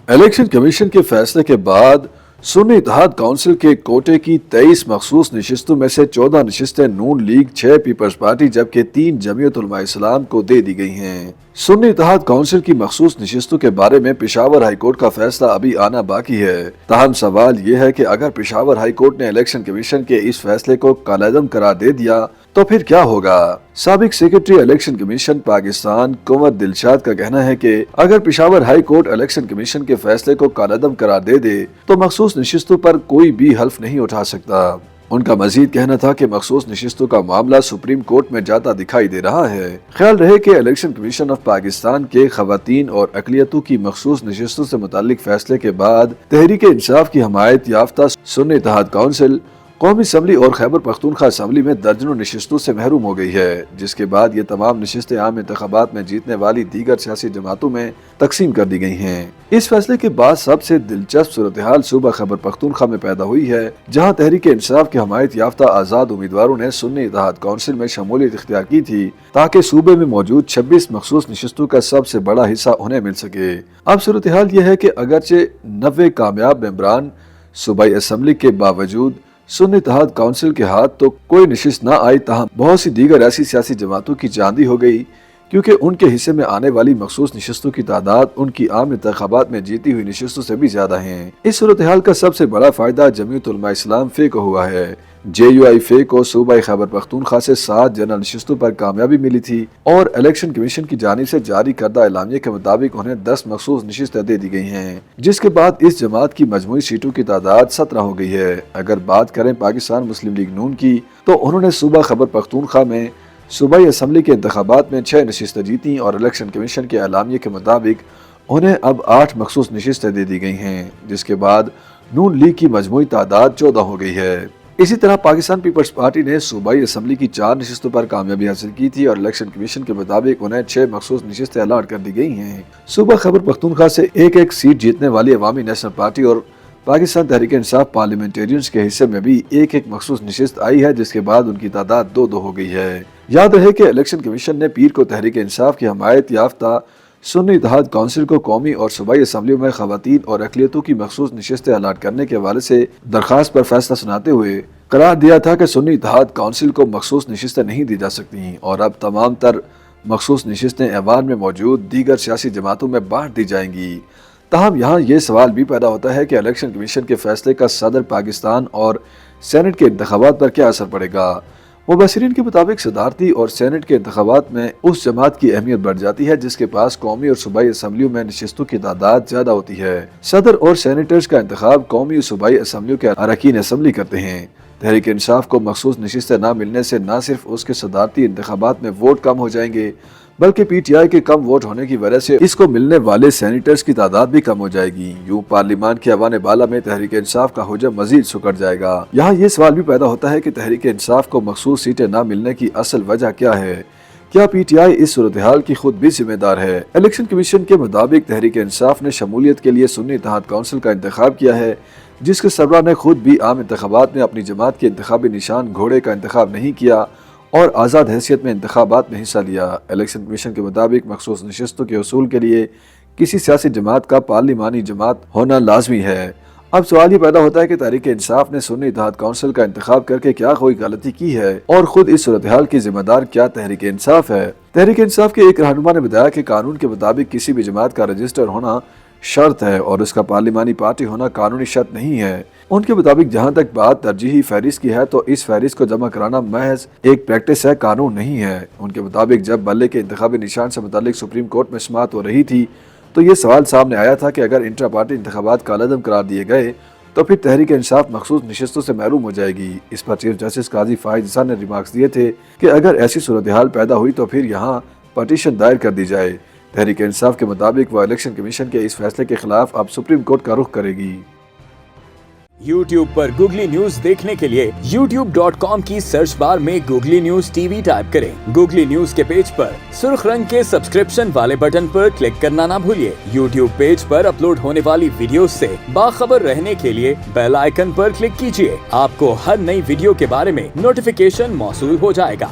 Election commission کے فیصلے کے بعد سنی اتحاد کونسل کے کوٹے کی 23 مخصوص نشستوں میں سے 14 نشستیں نون لیگ، 6 پیپلز پارٹی جبکہ 3 جمعیت علماء اسلام کو دے دی گئی ہیں۔ سنی اتحاد کونسل کی مخصوص نشستوں کے بارے میں پشاور ہائی کورٹ کا فیصلہ ابھی آنا باقی ہے۔ تاہم سوال یہ ہے کہ اگر پشاور ہائی کورٹ نے الیکشن کمیشن کے اس فیصلے کو کالعدم قرار دے دیا تو پھر کیا ہوگا؟ سابق سیکرٹری الیکشن کمیشن پاکستان کنور دلشاد کا کہنا ہے کہ اگر Peshawar high court election commission کے فیصلے کو کالعدم قرار دے دے تو مخصوص نشستوں پر کوئی بھی حلف نہیں اٹھا سکتا۔ ان کا مزید کہنا تھا کہ مخصوص نشستوں کا معاملہ سپریم کورٹ میں جاتا دکھائی دے رہا ہے۔ خیال رہے کہ الیکشن کمیشن آف پاکستان کے خواتین اور اقلیتوں کی مخصوص نشستوں سے متعلق فیصلے کے بعد تحریک انصاف کی حمایت یافتہ سنی اتحاد کونسل قومی اسمبلی اور خیبر پختونخوا اسمبلی میں درجنوں نشستوں سے محروم ہو گئی ہے، جس کے بعد یہ تمام نشستیں عام انتخابات میں جیتنے والی دیگر سیاسی جماعتوں میں تقسیم کر دی گئی ہیں۔ اس فیصلے کے بعد سب سے دلچسپ صورتحال صوبہ خیبر پختونخوا میں پیدا ہوئی ہے، جہاں تحریک انصاف کی حمایت یافتہ آزاد امیدواروں نے سنی اتحاد کونسل میں شمولیت اختیار کی تھی تاکہ صوبے میں موجود 26 مخصوص نشستوں کا سب سے بڑا حصہ انہیں مل سکے۔ اب صورتحال یہ ہے کہ اگرچہ 90 کامیاب ممبران صوبائی اسمبلی کے باوجود سنی اتحاد کونسل کے ہاتھ تو کوئی نشست نہ آئی، تاہم بہت سی دیگر ایسی سیاسی جماعتوں کی چاندی ہو گئی کیونکہ ان کے حصے میں آنے والی مخصوص نشستوں کی تعداد ان کی عام انتخابات میں جیتی ہوئی نشستوں سے بھی زیادہ ہیں۔ اس صورتحال کا سب سے بڑا فائدہ جمعیت علماء اسلام فے کو ہوا ہے۔ JUI فے کو صوبہ خیبر پختونخوا سے 7 جنرل نشستوں پر کامیابی ملی تھی اور الیکشن کمیشن کی جانب سے جاری کردہ اعلامیے کے مطابق انہیں 10 مخصوص نشستیں دے دی گئی ہیں، جس کے بعد اس جماعت کی مجموعی سیٹوں کی تعداد 17 ہو گئی ہے۔ اگر بات کریں پاکستان مسلم لیگ نون کی تو انہوں نے صوبہ خیبر پختونخوا میں صوبائی اسمبلی کے انتخابات میں 6 نشستیں جیتیں اور الیکشن کمیشن کے اعلامیے کے مطابق انہیں اب 8 مخصوص نشستیں دے دی گئی ہیں، جس کے بعد نون لیگ کی مجموعی تعداد 14 ہو گئی ہے۔ اسی طرح پاکستان پیپلز پارٹی نے صوبائی اسمبلی کی 4 نشستوں پر کامیابی حاصل کی تھی اور الیکشن کمیشن کے مطابق انہیں 6 مخصوص نشستیں الاٹ کر دی گئی ہیں۔ صوبہ خیبر پختونخوا سے ایک سیٹ جیتنے والی عوامی نیشنل پارٹی اور پاکستان تحریک انصاف پارلیمنٹیرینز کے حصے میں بھی ایک مخصوص نشست آئی ہے، جس کے بعد ان کی تعداد 2 ہو گئی ہے۔ یاد رہے کہ الیکشن کمیشن نے پیر کو تحریک انصاف کی حمایت یافتہ سنی اتحاد کونسل کو قومی اور صوبائی اسمبلیوں میں خواتین اور اقلیتوں کی مخصوص نشستیں الاٹ کرنے کے حوالے سے درخواست پر فیصلہ سناتے ہوئے قرار دیا تھا کہ سنی اتحاد کونسل کو مخصوص نشستیں نہیں دی جا سکتی اور اب تمام تر مخصوص نشستیں ایوان میں موجود دیگر سیاسی جماعتوں میں بانٹ دی جائیں گی۔ تاہم یہاں یہ سوال بھی پیدا ہوتا ہے کہ الیکشن کمیشن کے فیصلے کا صدر پاکستان اور سینٹ کے انتخابات پر کیا اثر پڑے گا۔ مبصرین کے مطابق صدارتی اور سینٹ کے انتخابات میں اس جماعت کی اہمیت بڑھ جاتی ہے جس کے پاس قومی اور صوبائی اسمبلیوں میں نشستوں کی تعداد زیادہ ہوتی ہے۔ صدر اور سینیٹرز کا انتخاب قومی اور صوبائی اسمبلیوں کے اراکین اسمبلی کرتے ہیں۔ تحریک انصاف کو مخصوص نشستیں نہ ملنے سے نہ صرف اس کے صدارتی انتخابات میں ووٹ کم ہو جائیں گے بلکہ PTI کے کم ووٹ ہونے کی وجہ سے اس کو ملنے والے سینیٹرز کی تعداد بھی کم ہو جائے گی۔ یوں پارلیمان کے ایوان بالا میں تحریک انصاف کا حجم مزید سکڑ جائے گا۔ یہاں یہ سوال بھی پیدا ہوتا ہے کہ تحریک انصاف کو مخصوص سیٹیں نہ ملنے کی اصل وجہ کیا ہے؟ کیا PTI اس صورتحال کی خود بھی ذمہ دار ہے؟ الیکشن کمیشن کے مطابق تحریک انصاف نے شمولیت کے لیے سنی اتحاد کونسل کا انتخاب کیا ہے، جس کے سربراہ نے خود بھی عام انتخابات میں اپنی جماعت کے انتخابی نشان گھوڑے کا انتخاب نہیں کیا اور آزاد حیثیت میں انتخابات میں حصہ لیا۔ الیکشن کمیشن کے مطابق مخصوص نشستوں کے حصول کے لیے کسی سیاسی جماعت کا پارلیمانی جماعت ہونا لازمی ہے۔ اب سوال یہ پیدا ہوتا ہے کہ تحریک انصاف نے سنی اتحاد کونسل کا انتخاب کر کے کیا کوئی غلطی کی ہے اور خود اس صورتحال کی ذمہ دار کیا تحریک انصاف ہے؟ تحریک انصاف کے ایک رہنما نے بتایا کہ قانون کے مطابق کسی بھی جماعت کا رجسٹر ہونا شرط ہے اور اس کا پارلیمانی پارٹی ہونا قانونی شرط نہیں ہے۔ ان کے مطابق جہاں تک بات ترجیحی فہرست کی ہے تو اس فہرست کو جمع کرانا محض ایک پریکٹس ہے، قانون نہیں ہے۔ ان کے مطابق جب بلے کے انتخابی نشان سے متعلق سپریم کورٹ میں سماعت ہو رہی تھی تو یہ سوال سامنے آیا تھا کہ اگر انٹرا پارٹی انتخابات کالعدم قرار دیے گئے تو پھر تحریک انصاف مخصوص نشستوں سے محروم ہو جائے گی۔ اس پر چیف جسٹس قاضی فائز حسن نے ریمارکس دیے تھے کہ اگر ایسی صورتحال پیدا ہوئی تو پھر یہاں پٹیشن دائر کر دی جائے۔ تحریک انصاف کے مطابق وہ الیکشن کمیشن کے اس فیصلے کے خلاف اب سپریم کورٹ کا رخ کرے گی۔ YouTube پر گوگلی نیوز دیکھنے کے لیے youtube.com کی سرچ بار میں گوگلی نیوز TV ٹائپ کریں۔ گوگلی نیوز کے پیج پر سرخ رنگ کے سبسکرپشن والے بٹن پر کلک کرنا نہ بھولیے۔ YouTube پیج پر اپلوڈ ہونے والی ویڈیوز سے باخبر رہنے کے لیے بیل آئیکن پر کلک کیجیے۔ آپ کو ہر نئی ویڈیو کے بارے میں نوٹیفیکیشن موصول ہو جائے گا۔